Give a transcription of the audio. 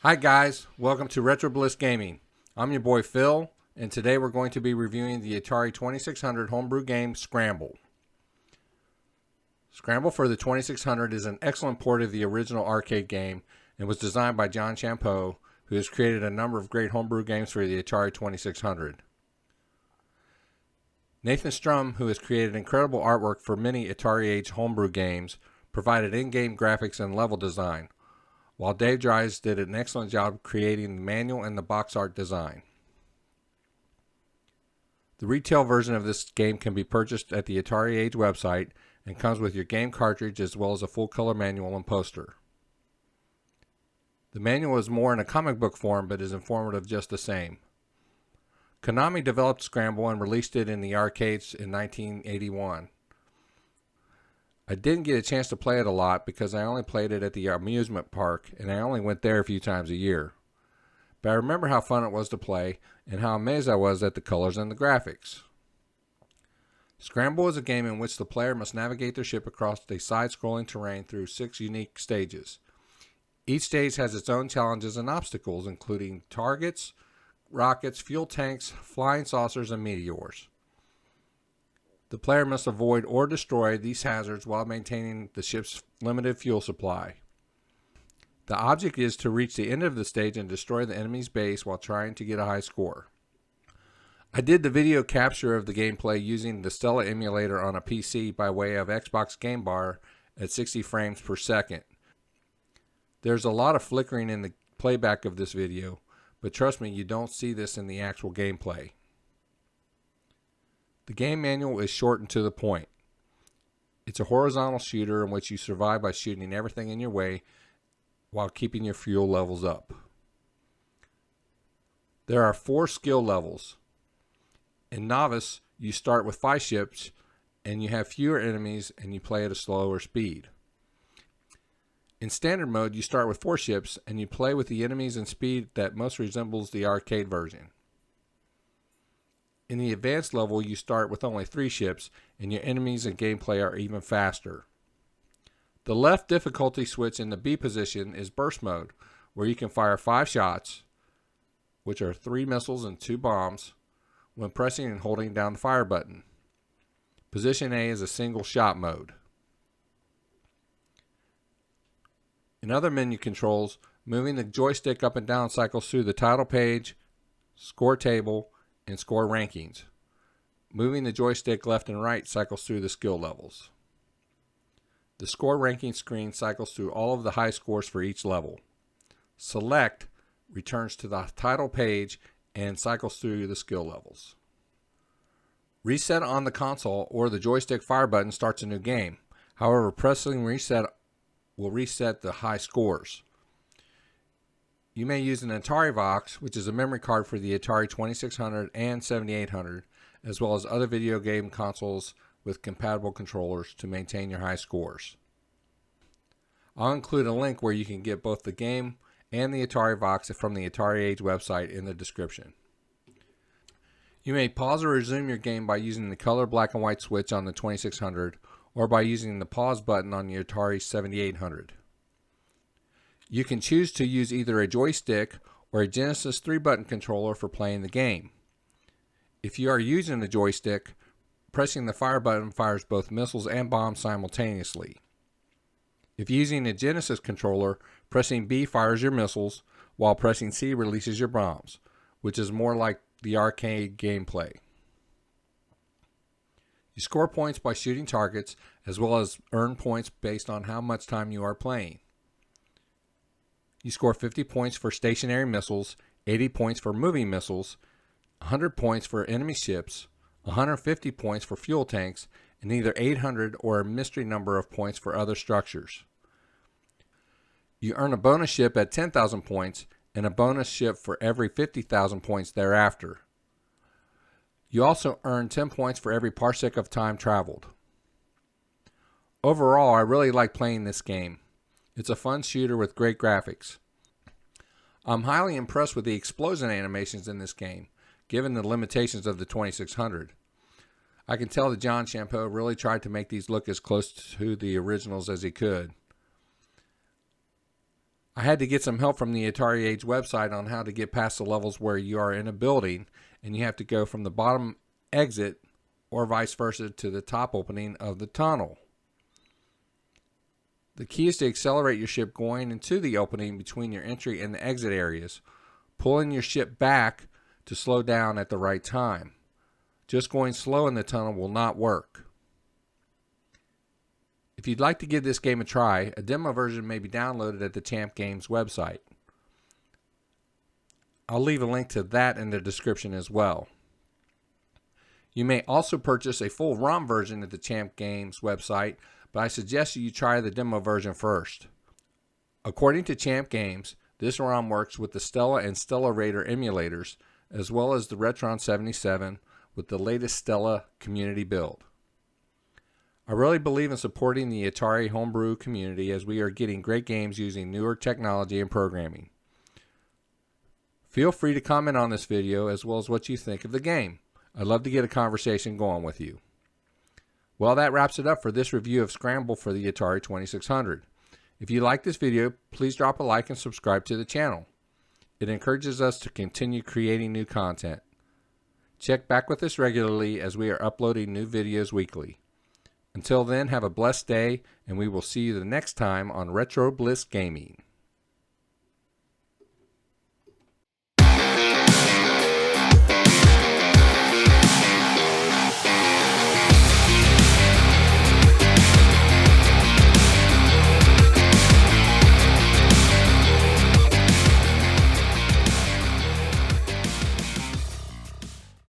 Hi guys, welcome to Retro Bliss Gaming. I'm your boy Phil, and today we're going to be reviewing the Atari 2600 homebrew game Scramble. Scramble for the 2600 is an excellent port of the original arcade game and was designed by John Champeau, who has created a number of great homebrew games for the Atari 2600. Nathan Strum, who has created incredible artwork for many Atari-age homebrew games, provided in-game graphics and level design, while Dave Dries did an excellent job creating the manual and the box art design. The retail version of this game can be purchased at the Atari Age website and comes with your game cartridge as well as a full color manual and poster. The manual is more in a comic book form but is informative just the same. Konami developed Scramble and released it in the arcades in 1981. I didn't get a chance to play it a lot because I only played it at the amusement park and I only went there a few times a year. But I remember how fun it was to play and how amazed I was at the colors and the graphics. Scramble is a game in which the player must navigate their ship across a side-scrolling terrain through 6 unique stages. Each stage has its own challenges and obstacles, including targets, rockets, fuel tanks, flying saucers, and meteors. The player must avoid or destroy these hazards while maintaining the ship's limited fuel supply. The object is to reach the end of the stage and destroy the enemy's base while trying to get a high score. I did the video capture of the gameplay using the Stella emulator on a PC by way of Xbox Game Bar at 60 frames per second. There's a lot of flickering in the playback of this video, but trust me, you don't see this in the actual gameplay. The game manual is short and to the point. It's a horizontal shooter in which you survive by shooting everything in your way while keeping your fuel levels up. There are 4 skill levels. In Novice, you start with 5 ships and you have fewer enemies and you play at a slower speed. In Standard mode, you start with 4 ships and you play with the enemies and speed that most resembles the arcade version. In the Advanced level, you start with only 3 ships and your enemies and gameplay are even faster. The left difficulty switch in the B position is Burst mode, where you can fire 5 shots, which are 3 missiles and 2 bombs, when pressing and holding down the fire button. Position A is a single shot mode. In other menu controls, moving the joystick up and down cycles through the title page, score table, and score rankings. Moving the joystick left and right cycles through the skill levels. The score ranking screen cycles through all of the high scores for each level. Select returns to the title page and cycles through the skill levels. Reset on the console or the joystick fire button starts a new game. However, pressing reset will reset the high scores. You may use an Atari Vox, which is a memory card for the Atari 2600 and 7800, as well as other video game consoles with compatible controllers to maintain your high scores. I'll include a link where you can get both the game and the Atari Vox from the Atari Age website in the description. You may pause or resume your game by using the color black and white switch on the 2600 or by using the pause button on the Atari 7800. You can choose to use either a joystick or a Genesis 3-button controller for playing the game. If you are using the joystick, pressing the fire button fires both missiles and bombs simultaneously. If using a Genesis controller, pressing B fires your missiles, while pressing C releases your bombs, which is more like the arcade gameplay. You score points by shooting targets, as well as earn points based on how much time you are playing. You score 50 points for stationary missiles, 80 points for moving missiles, 100 points for enemy ships, 150 points for fuel tanks, and either 800 or a mystery number of points for other structures. You earn a bonus ship at 10,000 points and a bonus ship for every 50,000 points thereafter. You also earn 10 points for every parsec of time traveled. Overall, I really like playing this game. It's a fun shooter with great graphics. I'm highly impressed with the explosion animations in this game, given the limitations of the 2600. I can tell that John Champeau really tried to make these look as close to the originals as he could. I had to get some help from the Atari Age website on how to get past the levels where you are in a building and you have to go from the bottom exit or vice versa to the top opening of the tunnel. The key is to accelerate your ship going into the opening between your entry and the exit areas, pulling your ship back to slow down at the right time. Just going slow in the tunnel will not work. If you'd like to give this game a try, a demo version may be downloaded at the Champ Games website. I'll leave a link to that in the description as well. You may also purchase a full ROM version at the Champ Games website, but I suggest you try the demo version first. According to Champ Games, this ROM works with the Stella and Stella Raider emulators, as well as the Retron 77 with the latest Stella community build. I really believe in supporting the Atari Homebrew community as we are getting great games using newer technology and programming. Feel free to comment on this video as well as what you think of the game. I'd love to get a conversation going with you. Well, that wraps it up for this review of Scramble for the Atari 2600. If you like this video, please drop a like and subscribe to the channel. It encourages us to continue creating new content. Check back with us regularly as we are uploading new videos weekly. Until then, have a blessed day, and we will see you the next time on Retro Bliss Gaming.